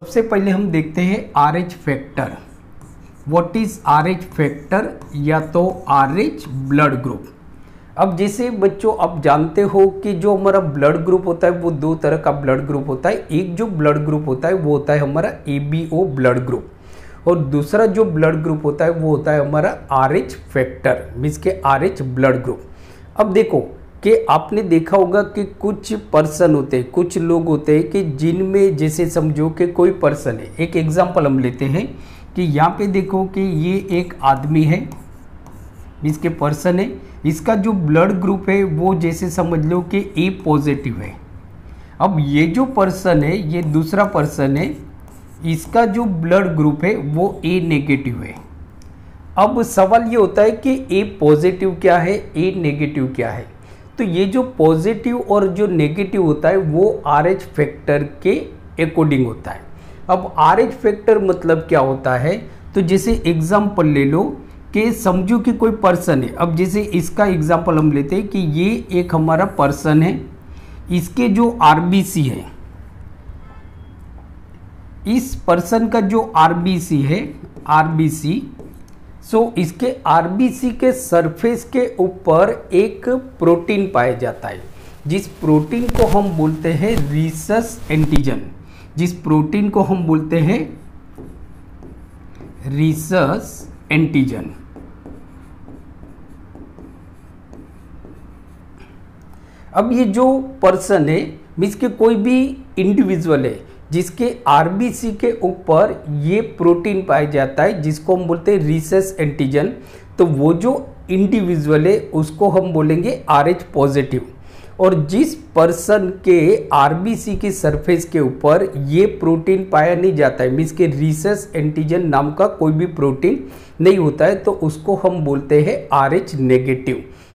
सबसे पहले हम देखते हैं RH factor. What is RH factor या तो RH ब्लड ग्रुप। अब जैसे बच्चों आप जानते हो कि जो हमारा ब्लड ग्रुप होता है वो दो तरह का ब्लड ग्रुप होता है। एक जो ब्लड ग्रुप होता है वो होता है हमारा ABO ब्लड ग्रुप और दूसरा जो ब्लड ग्रुप होता है वो होता है हमारा RH फैक्टर मीन्स के RH ब्लड ग्रुप। अब देखो कि आपने देखा होगा कि कुछ पर्सन होते हैं, कुछ लोग होते हैं कि जिनमें जैसे समझो कि कोई पर्सन है। एक एग्जांपल हम लेते हैं कि यहाँ पे देखो कि ये एक आदमी है, इसके पर्सन है, इसका जो ब्लड ग्रुप है वो जैसे समझ लो कि A पॉजिटिव है। अब ये जो पर्सन है, ये दूसरा पर्सन है, इसका जो ब्लड ग्रुप है वो A नेगेटिव है। अब सवाल ये होता है कि A पॉजिटिव क्या है, A नेगेटिव क्या है। तो ये जो पॉजिटिव और जो नेगेटिव होता है वो RH फैक्टर के अकॉर्डिंग होता है। अब RH फैक्टर मतलब क्या होता है, तो जैसे एग्जांपल ले लो कि समझो कि कोई पर्सन है। अब जैसे इसका एग्जांपल हम लेते हैं कि ये एक हमारा पर्सन है, इसके जो RBC है, इस पर्सन का जो RBC है, RBC इसके RBC के सरफेस के ऊपर एक प्रोटीन पाया जाता है, जिस प्रोटीन को हम बोलते हैं रीसस एंटीजन, जिस प्रोटीन को हम बोलते हैं रीसस एंटीजन। अब ये जो पर्सन है मीन्स के कोई भी इंडिविजुअल है जिसके RBC के ऊपर ये प्रोटीन पाया जाता है जिसको हम बोलते हैं रीसस एंटीजन, तो वो जो इंडिविजुअल है उसको हम बोलेंगे RH पॉजिटिव। और जिस पर्सन के RBC की सरफेस के ऊपर ये प्रोटीन पाया नहीं जाता है मीन्स के रीसस एंटीजन नाम का कोई भी प्रोटीन नहीं होता है, तो उसको हम बोलते हैं RH नेगेटिव।